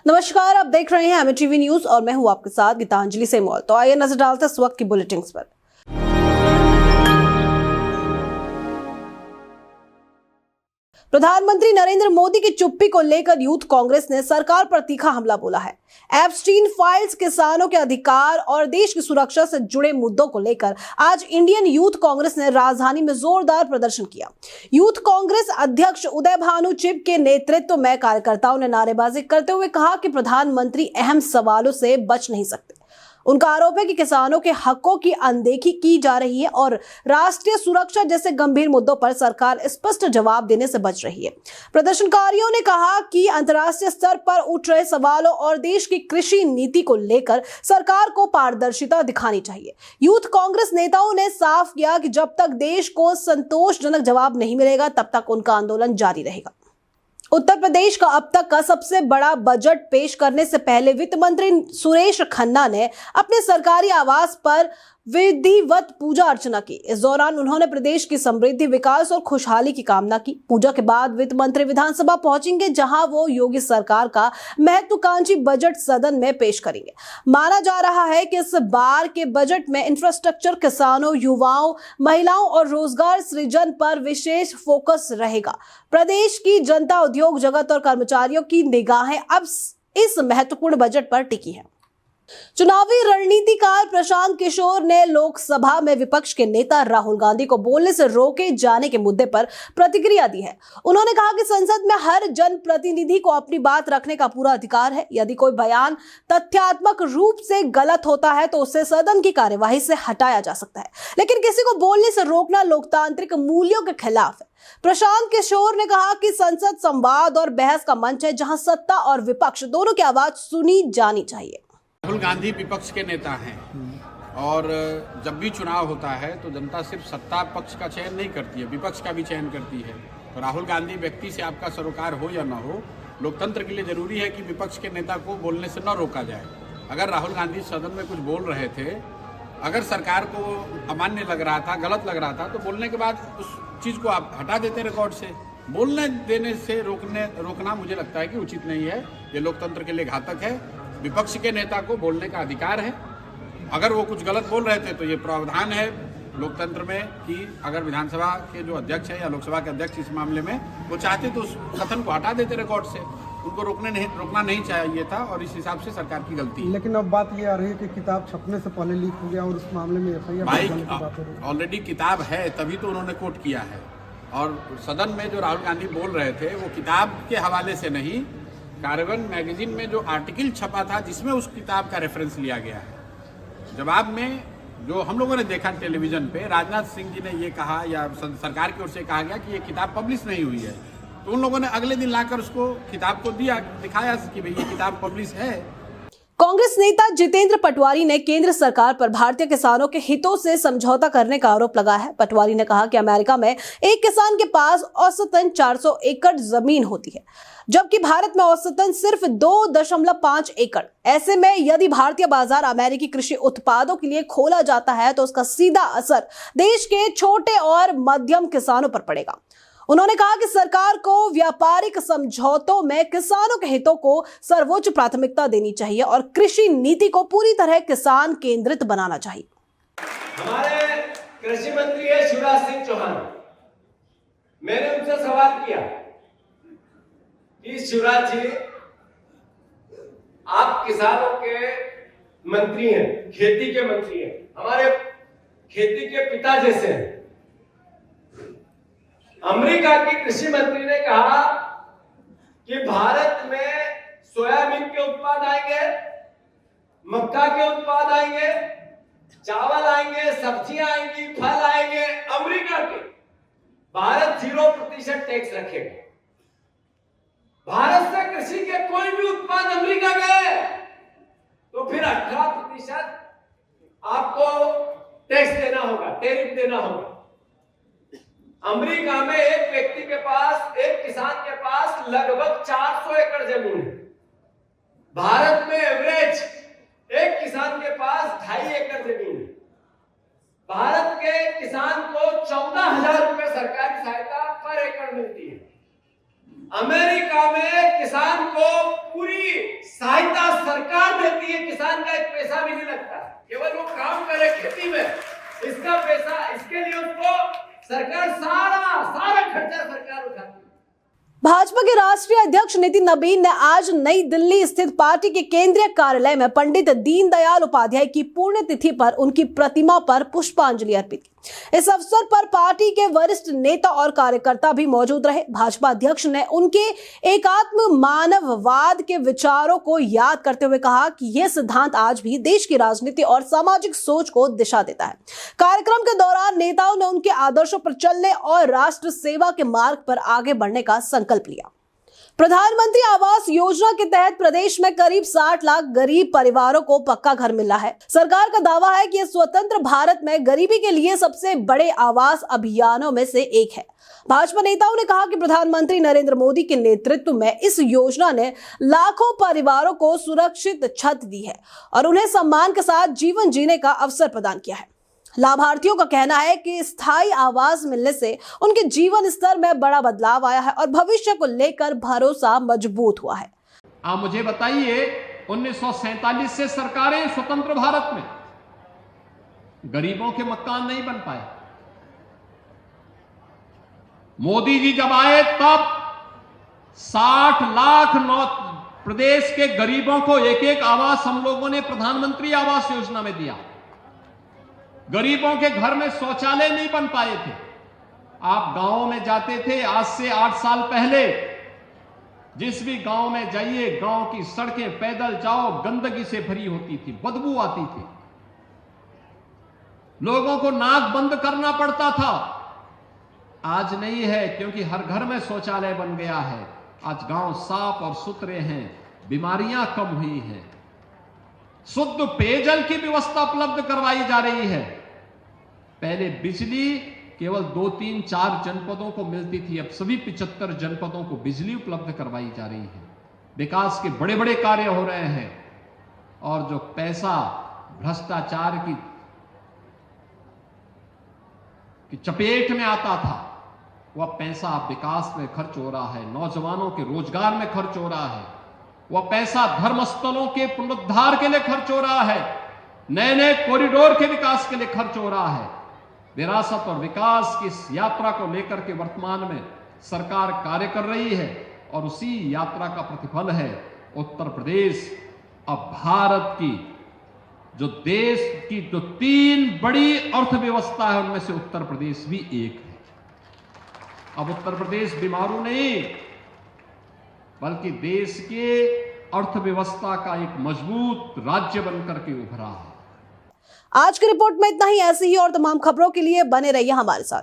नमस्कार, आप देख रहे हैं एमए टीवी न्यूज और मैं हूं आपके साथ गीतांजलि सेमोल। तो आइए नजर डालते हैं इस वक्त की बुलेटिन्स पर। प्रधानमंत्री नरेंद्र मोदी की चुप्पी को लेकर यूथ कांग्रेस ने सरकार पर तीखा हमला बोला है। एप्स्टीन फाइल्स, किसानों के अधिकार और देश की सुरक्षा से जुड़े मुद्दों को लेकर आज इंडियन यूथ कांग्रेस ने राजधानी में जोरदार प्रदर्शन किया। यूथ कांग्रेस अध्यक्ष उदय भानु चिब के नेतृत्व में कार्यकर्ताओं ने नारेबाजी करते हुए कहा कि प्रधानमंत्री अहम सवालों से बच नहीं सकते। उनका आरोप है कि किसानों के हकों की अनदेखी की जा रही है और राष्ट्रीय सुरक्षा जैसे गंभीर मुद्दों पर सरकार स्पष्ट जवाब देने से बच रही है। प्रदर्शनकारियों ने कहा कि अंतर्राष्ट्रीय स्तर पर उठ रहे सवालों और देश की कृषि नीति को लेकर सरकार को पारदर्शिता दिखानी चाहिए। यूथ कांग्रेस नेताओं ने साफ किया कि जब तक देश को संतोषजनक जवाब नहीं मिलेगा तब तक उनका आंदोलन जारी रहेगा। उत्तर प्रदेश का अब तक का सबसे बड़ा बजट पेश करने से पहले वित्त मंत्री सुरेश खन्ना ने अपने सरकारी आवास पर विधिवत पूजा अर्चना की। इस दौरान उन्होंने प्रदेश की समृद्धि, विकास और खुशहाली की कामना की। पूजा के बाद वित्त मंत्री विधानसभा पहुंचेंगे, जहां वो योगी सरकार का महत्वाकांक्षी बजट सदन में पेश करेंगे। माना जा रहा है कि इस बार के बजट में इंफ्रास्ट्रक्चर, किसानों, युवाओं, महिलाओं और रोजगार सृजन पर विशेष फोकस रहेगा। प्रदेश की जनता, उद्योग जगत और कर्मचारियों की निगाहें अब इस महत्वपूर्ण बजट पर टिकी है। चुनावी रणनीतिकार प्रशांत किशोर ने लोकसभा में विपक्ष के नेता राहुल गांधी को बोलने से रोके जाने के मुद्दे पर प्रतिक्रिया दी है। उन्होंने कहा कि संसद में हर जनप्रतिनिधि को अपनी बात रखने का पूरा अधिकार है। यदि कोई बयान तथ्यात्मक रूप से गलत होता है तो उसे सदन की कार्यवाही से हटाया जा सकता है, लेकिन किसी को बोलने से रोकना लोकतांत्रिक मूल्यों के खिलाफ है। प्रशांत किशोर ने कहा कि संसद संवाद और बहस का मंच है, जहां सत्ता और विपक्ष दोनों की आवाज सुनी जानी चाहिए। राहुल गांधी विपक्ष के नेता हैं और जब भी चुनाव होता है तो जनता सिर्फ सत्ता पक्ष का चयन नहीं करती है, विपक्ष का भी चयन करती है। तो राहुल गांधी व्यक्ति से आपका सरोकार हो या ना हो, लोकतंत्र के लिए जरूरी है कि विपक्ष के नेता को बोलने से न रोका जाए। अगर राहुल गांधी सदन में कुछ बोल रहे थे, अगर सरकार को अमान्य लग रहा था, गलत लग रहा था, तो बोलने के बाद उस चीज़ को आप हटा देते रिकॉर्ड से। बोलने देने से रोकना मुझे लगता है कि उचित नहीं है, ये लोकतंत्र के लिए घातक है। विपक्ष के नेता को बोलने का अधिकार है। अगर वो कुछ गलत बोल रहे थे तो ये प्रावधान है लोकतंत्र में कि अगर विधानसभा के जो अध्यक्ष है या लोकसभा के अध्यक्ष इस मामले में वो चाहते तो उस कथन को हटा देते रिकॉर्ड से। उनको रोकना नहीं चाहिए था और इस हिसाब से सरकार की गलती है। लेकिन अब बात ये आ रही है कि किताब छपने से पहले लीक हो गया और उस मामले में भाई ऑलरेडी किताब है, तभी तो उन्होंने कोट किया है। और सदन में जो राहुल गांधी बोल रहे थे वो किताब के हवाले से नहीं, कार्बन मैगजीन में जो आर्टिकल छपा था जिसमें उस किताब का रेफरेंस लिया गया है। जवाब में जो हम लोगों ने देखा टेलीविजन पे, राजनाथ सिंह जी ने ये कहा या सरकार की ओर से कहा गया कि ये किताब पब्लिश नहीं हुई है, तो उन लोगों ने अगले दिन लाकर उसको किताब को दिखाया कि भाई ये किताब पब्लिश है। कांग्रेस नेता जितेंद्र पटवारी ने केंद्र सरकार पर भारतीय किसानों के हितों से समझौता करने का आरोप लगाया है। पटवारी ने कहा कि अमेरिका में एक किसान के पास औसतन 400 एकड़ जमीन होती है, जबकि भारत में औसतन सिर्फ 2.5 एकड़। ऐसे में यदि भारतीय बाजार अमेरिकी कृषि उत्पादों के लिए खोला जाता है तो उसका सीधा असर देश के छोटे और मध्यम किसानों पर पड़ेगा। उन्होंने कहा कि सरकार को व्यापारिक समझौतों में किसानों के हितों को सर्वोच्च प्राथमिकता देनी चाहिए और कृषि नीति को पूरी तरह किसान केंद्रित बनाना चाहिए। हमारे कृषि मंत्री है शिवराज सिंह चौहान। मैंने उनसे सवाल किया कि शिवराज जी, आप किसानों के मंत्री हैं, खेती के मंत्री हैं, हमारे खेती के पिता जैसे हैं। अमेरिका की कृषि मंत्री ने कहा कि भारत में सोयाबीन के उत्पाद आएंगे, मक्का के उत्पाद आएंगे, चावल आएंगे, सब्जियां आएंगी, फल आएंगे अमेरिका के। भारत 0% टैक्स रखेगा। भारत से कृषि के कोई भी उत्पाद अमेरिका गए तो फिर 18% आपको टैक्स देना होगा, टैरिफ देना होगा। अमेरिका में एक व्यक्ति के पास, एक किसान के पास लगभग 400 एकड़ जमीन है। भारत में एवरेज एक किसान के पास 2.5 एकड़ जमीन है। भारत के किसान को 14,000 रुपए सरकारी सहायता पर एकड़ मिलती है। अमेरिका में किसान को पूरी इसका पैसा, इसके लिए उसको सरकार सारा खर्चा सरकार उठाती है। भाजपा के राष्ट्रीय अध्यक्ष नितिन नबीन ने आज नई दिल्ली स्थित पार्टी के केंद्रीय कार्यालय में पंडित दीनदयाल उपाध्याय की पुण्यतिथि पर उनकी प्रतिमा पर पुष्पांजलि अर्पित की। इस अवसर पर पार्टी के वरिष्ठ नेता और कार्यकर्ता भी मौजूद रहे। भाजपा अध्यक्ष ने उनके एकात्म मानववाद के विचारों को याद करते हुए कहा कि यह सिद्धांत आज भी देश की राजनीति और सामाजिक सोच को दिशा देता है। कार्यक्रम के दौरान नेताओं ने उनके आदर्शों पर चलने और राष्ट्र सेवा के मार्ग पर आगे बढ़ने का संकल्प लिया। प्रधानमंत्री आवास योजना के तहत प्रदेश में करीब 60 लाख गरीब परिवारों को पक्का घर मिला है। सरकार का दावा है कि यह स्वतंत्र भारत में गरीबी के लिए सबसे बड़े आवास अभियानों में से एक है। भाजपा नेताओं ने कहा कि प्रधानमंत्री नरेंद्र मोदी के नेतृत्व में इस योजना ने लाखों परिवारों को सुरक्षित छत दी है और उन्हें सम्मान के साथ जीवन जीने का अवसर प्रदान किया है। लाभार्थियों का कहना है कि स्थायी आवास मिलने से उनके जीवन स्तर में बड़ा बदलाव आया है और भविष्य को लेकर भरोसा मजबूत हुआ है। आप मुझे बताइए, 1947 से सरकारें स्वतंत्र भारत में गरीबों के मकान नहीं बन पाए। मोदी जी जब आए तब 60 लाख प्रदेश के गरीबों को एक आवास हम लोगों ने प्रधानमंत्री आवास योजना में दिया। गरीबों के घर में शौचालय नहीं बन पाए थे। आप गांवों में जाते थे, आज से 8 साल पहले जिस भी गांव में जाइए, गांव की सड़कें पैदल जाओ गंदगी से भरी होती थी, बदबू आती थी, लोगों को नाक बंद करना पड़ता था। आज नहीं है, क्योंकि हर घर में शौचालय बन गया है। आज गांव साफ और सुथरे हैं, बीमारियां कम हुई हैं, शुद्ध पेयजल की व्यवस्था उपलब्ध करवाई जा रही है। पहले बिजली केवल 2, 3, 4 जनपदों को मिलती थी, अब सभी 75 जनपदों को बिजली उपलब्ध करवाई जा रही है। विकास के बड़े बड़े कार्य हो रहे हैं और जो पैसा भ्रष्टाचार की चपेट में आता था, वह पैसा विकास में खर्च हो रहा है, नौजवानों के रोजगार में खर्च हो रहा है, वह पैसा धर्मस्थलों के पुनरुद्धार के लिए खर्च हो रहा है, नए नए कॉरिडोर के विकास के लिए खर्च हो रहा है। विरासत और विकास की इस यात्रा को लेकर के वर्तमान में सरकार कार्य कर रही है और उसी यात्रा का प्रतिफल है उत्तर प्रदेश अब भारत की, जो देश की जो 3 बड़ी अर्थव्यवस्था है उनमें से उत्तर प्रदेश भी एक है। अब उत्तर प्रदेश बीमारू नहीं, बल्कि देश के अर्थव्यवस्था का एक मजबूत राज्य बनकर के उभरा है। आज की रिपोर्ट में इतना ही। ऐसी ही और तमाम खबरों के लिए बने रहिए हमारे साथ।